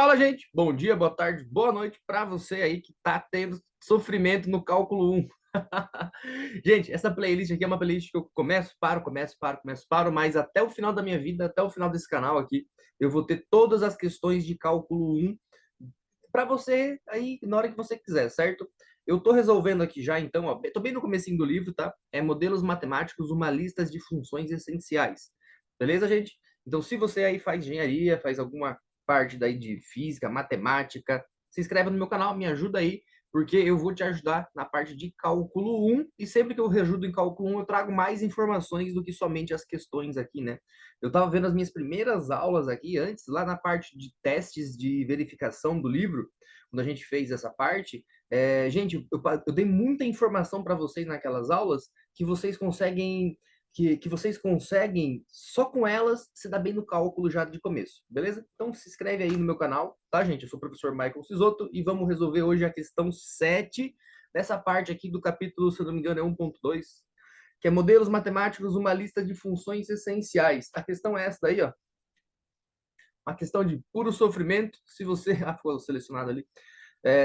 Fala, gente. Bom dia, boa tarde, boa noite para você aí que tá tendo sofrimento no cálculo 1. Gente, essa playlist aqui é uma playlist que eu começo, paro, mas até o final da minha vida, até o final desse canal aqui, eu vou ter todas as questões de cálculo 1 para você aí na hora que você quiser, certo? Eu tô resolvendo aqui já, então, ó, tô bem no comecinho do livro, tá? É Modelos Matemáticos, uma lista de funções essenciais. Beleza, gente? Então, se você aí faz engenharia, faz alguma parte daí de física, matemática, se inscreve no meu canal, me ajuda aí, porque eu vou te ajudar na parte de cálculo 1, e sempre que eu ajudo em cálculo 1, eu trago mais informações do que somente as questões aqui, né? Eu estava vendo as minhas primeiras aulas aqui antes, lá na parte de testes de verificação do livro, quando a gente fez essa parte. Gente, eu dei muita informação para vocês naquelas aulas que vocês conseguem que vocês conseguem, só com elas, se dar bem no cálculo já de começo, beleza? Então se inscreve aí no meu canal, tá, gente? Eu sou o professor Michael Sisoto e vamos resolver hoje a questão 7 dessa parte aqui do capítulo, se eu não me engano, é 1.2, que é modelos matemáticos, uma lista de funções essenciais. A questão é essa daí, ó. Uma questão de puro sofrimento. Se você... Ah, ficou selecionado ali.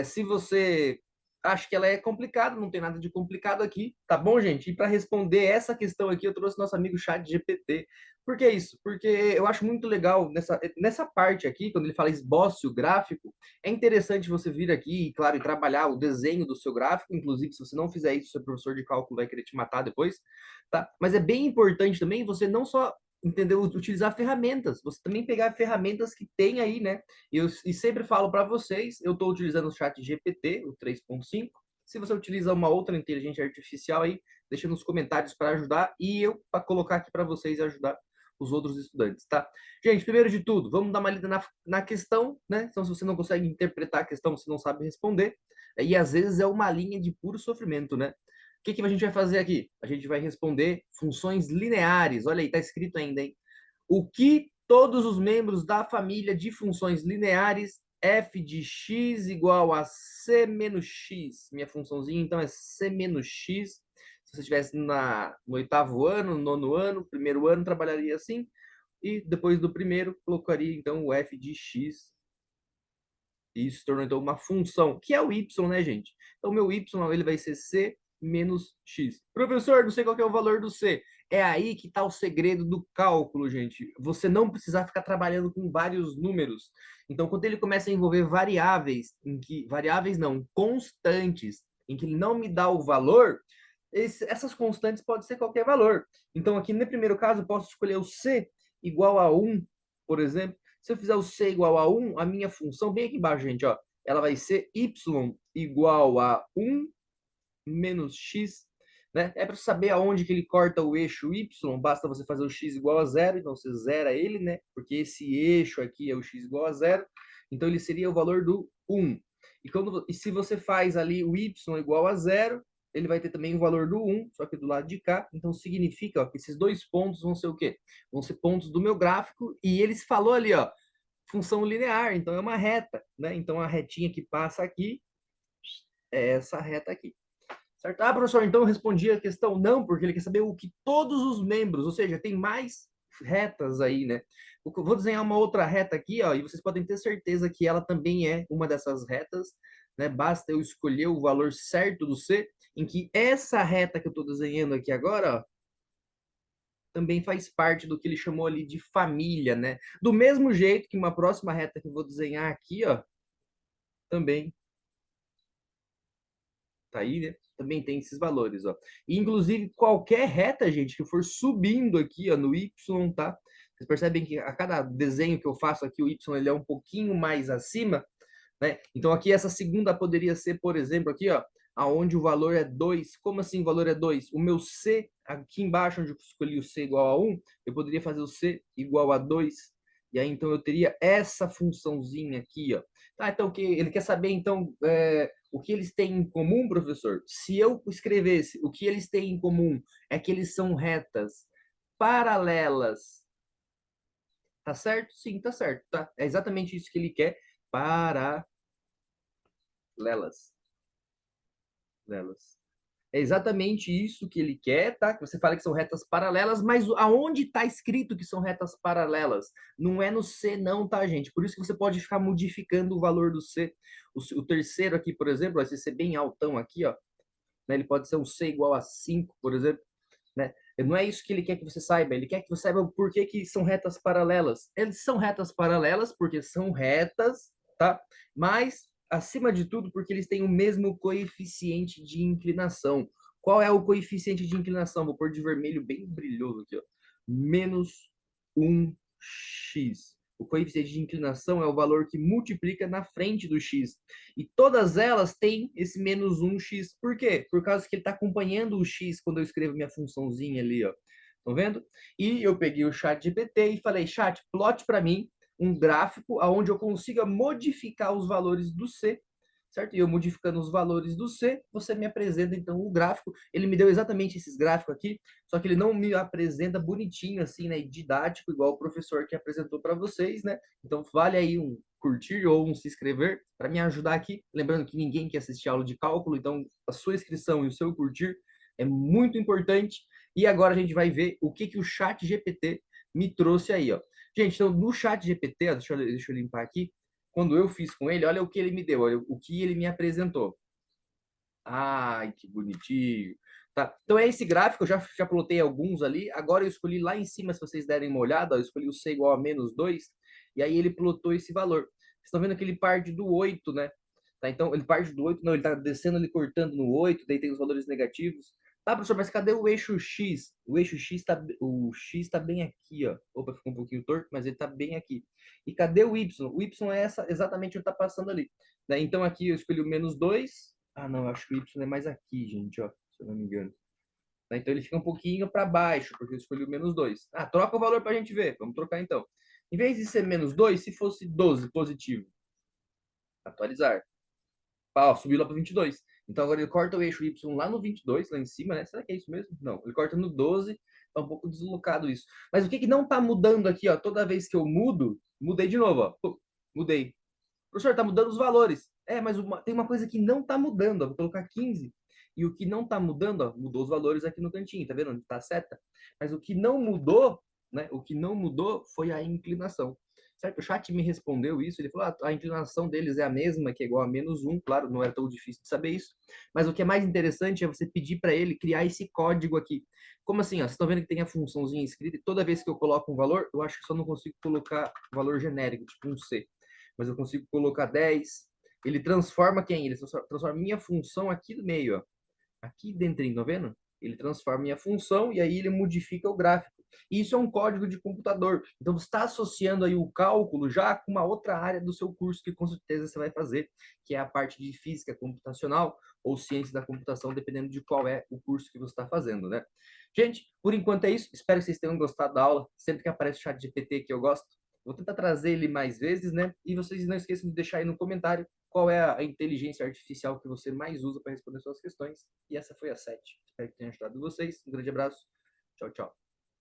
Se você acha que ela é complicada, não tem nada de complicado aqui, tá bom, gente? E para responder essa questão aqui, eu trouxe nosso amigo ChatGPT. Por que isso? Porque eu acho muito legal nessa parte aqui, quando ele fala esboce o gráfico, é interessante você vir aqui, claro, e trabalhar o desenho do seu gráfico. Inclusive, se você não fizer isso, seu professor de cálculo vai querer te matar depois, tá? Mas é bem importante também você não só entendeu? Utilizar ferramentas, você também pegar ferramentas que tem aí, né? E sempre falo para vocês, eu estou utilizando o chat GPT, o 3.5. Se você utiliza uma outra inteligência artificial aí, deixa nos comentários para ajudar e eu para colocar aqui para vocês e ajudar os outros estudantes, tá? Gente, primeiro de tudo, vamos dar uma lida na questão, né? Então, se você não consegue interpretar a questão, você não sabe responder, e às vezes é uma linha de puro sofrimento, né? O que a gente vai fazer aqui? A gente vai responder funções lineares. Olha aí, tá escrito ainda, hein? O que todos os membros da família de funções lineares f de x igual a c menos x. Minha funçãozinha, então, é c menos x. Se você estivesse no oitavo ano, no nono ano, primeiro ano, trabalharia assim. E depois do primeiro, colocaria, então, o f de x. E isso se tornou, então, uma função, que é o y, né, gente? Então, o meu y ele vai ser c menos x. Professor, não sei qual que é o valor do c. É aí que está o segredo do cálculo, gente. Você não precisar ficar trabalhando com vários números. Então, quando ele começa a envolver variáveis não, constantes, em que ele não me dá o valor, essas constantes podem ser qualquer valor. Então, aqui no primeiro caso, eu posso escolher o c igual a 1, por exemplo. Se eu fizer o c igual a 1, a minha função, bem aqui embaixo, gente, ó, ela vai ser y igual a 1 menos x, né? É para saber aonde que ele corta o eixo y, basta você fazer o x igual a zero, então você zera ele, né? Porque esse eixo aqui é o x igual a zero, então ele seria o valor do 1. E se você faz ali o y igual a zero, ele vai ter também o valor do 1, só que do lado de cá. Então significa, ó, que esses dois pontos vão ser o quê? Vão ser pontos do meu gráfico, e eles falou ali, ó, função linear, então é uma reta, né? Então a retinha que passa aqui é essa reta aqui. Certo? Ah, professor, então eu respondi a questão não, porque ele quer saber o que todos os membros, ou seja, tem mais retas aí, né? Eu vou desenhar uma outra reta aqui, ó, e vocês podem ter certeza que ela também é uma dessas retas, né? Basta eu escolher o valor certo do C, em que essa reta que eu estou desenhando aqui agora, ó, também faz parte do que ele chamou ali de família, né? Do mesmo jeito que uma próxima reta que eu vou desenhar aqui, ó, também tá aí, né? Também tem esses valores, ó. E, inclusive, qualquer reta, gente, que for subindo aqui, ó, no Y, tá? Vocês percebem que a cada desenho que eu faço aqui, o Y ele é um pouquinho mais acima, né? Então, aqui, essa segunda poderia ser, por exemplo, aqui, ó, aonde o valor é 2. Como assim o valor é 2? O meu C, aqui embaixo, onde eu escolhi o C igual a 1, eu poderia fazer o C igual a 2. E aí, então, eu teria essa funçãozinha aqui, ó. Tá, então, ele quer saber, então, o que eles têm em comum, professor? Se eu escrevesse o que eles têm em comum é que eles são retas paralelas. Tá certo? Sim, tá certo, tá? É exatamente isso que ele quer. Paralelas. Lelas. É exatamente isso que ele quer, tá? Que você fala que são retas paralelas, mas aonde está escrito que são retas paralelas? Não é no C não, tá, gente? Por isso que você pode ficar modificando o valor do C. O terceiro aqui, por exemplo, vai ser bem altão aqui, ó. Né? Ele pode ser um C igual a 5, por exemplo. Né? Não é isso que ele quer que você saiba, ele quer que você saiba o porquê que são retas paralelas. Eles são retas paralelas porque são retas, tá? Mas, acima de tudo, porque eles têm o mesmo coeficiente de inclinação. Qual é o coeficiente de inclinação? Vou pôr de vermelho bem brilhoso aqui, ó. Menos 1x. O coeficiente de inclinação é o valor que multiplica na frente do x. E todas elas têm esse menos 1x. Por quê? Por causa que ele está acompanhando o x quando eu escrevo minha funçãozinha ali, ó. Estão vendo? E eu peguei o chat GPT e falei, chat, plote para mim um gráfico onde eu consiga modificar os valores do C, certo? E eu modificando os valores do C, você me apresenta então o gráfico. Ele me deu exatamente esses gráficos aqui, só que ele não me apresenta bonitinho assim, né, didático, igual o professor que apresentou para vocês, né? Então vale aí um curtir ou um se inscrever para me ajudar aqui. Lembrando que ninguém quer assistir aula de cálculo, então a sua inscrição e o seu curtir é muito importante. E agora a gente vai ver o que o chat GPT me trouxe aí, ó. Gente, então no chat GPT, ó, deixa eu limpar aqui, quando eu fiz com ele, olha o que ele me deu, olha o que ele me apresentou. Ai, que bonitinho. Tá? Então é esse gráfico, eu já plotei alguns ali. Agora eu escolhi lá em cima, se vocês derem uma olhada, ó, eu escolhi o C igual a menos 2, e aí ele plotou esse valor. Vocês estão vendo que ele parte do 8, né? Tá? Então ele parte do 8, não, ele está descendo ali, cortando no 8, daí tem os valores negativos. Tá, professor, mas cadê o eixo X? O eixo X está o X tá bem aqui, ó. Opa, ficou um pouquinho torto, mas ele está bem aqui. E cadê o Y? O Y é exatamente o que está passando ali. Né? Então aqui eu escolhi o menos 2. Ah, não, acho que o Y é mais aqui, gente, ó, se eu não me engano. Tá? Então ele fica um pouquinho para baixo, porque eu escolhi o menos 2. Ah, troca o valor para a gente ver. Vamos trocar então. Em vez de ser menos 2, se fosse 12 positivo, atualizar. Ah, ó, subiu lá para 22. Então agora ele corta o eixo Y lá no 22, lá em cima, né? Será que é isso mesmo? Não, ele corta no 12. Tá um pouco deslocado isso. Mas o que não tá mudando aqui, ó? Toda vez que eu mudo, mudei de novo, ó. Pô, mudei. Professor, está mudando os valores. É, mas tem uma coisa que não está mudando. Ó, vou colocar 15. E o que não está mudando, ó, mudou os valores aqui no cantinho, tá vendo onde está a seta? Mas o que não mudou, né? O que não mudou foi a inclinação. Certo? O chat me respondeu isso, ele falou, a inclinação deles é a mesma, que é igual a menos 1, claro, não era tão difícil de saber isso, mas o que é mais interessante é você pedir para ele criar esse código aqui. Como assim? Ó, vocês estão vendo que tem a funçãozinha escrita e toda vez que eu coloco um valor, eu acho que só não consigo colocar valor genérico, tipo um C, mas eu consigo colocar 10. Ele transforma quem? Ele transforma minha função aqui no meio, ó. Aqui dentro, tá vendo? Ele transforma minha função e aí ele modifica o gráfico. E isso é um código de computador. Então você está associando aí o cálculo já com uma outra área do seu curso que com certeza você vai fazer, que é a parte de física computacional ou ciência da computação, dependendo de qual é o curso que você está fazendo, né? Gente, por enquanto é isso. Espero que vocês tenham gostado da aula. Sempre que aparece o chat GPT que eu gosto, vou tentar trazer ele mais vezes, né? E vocês não esqueçam de deixar aí no comentário qual é a inteligência artificial que você mais usa para responder suas questões. E essa foi a 7. Espero que tenha ajudado vocês. Um grande abraço. Tchau, tchau.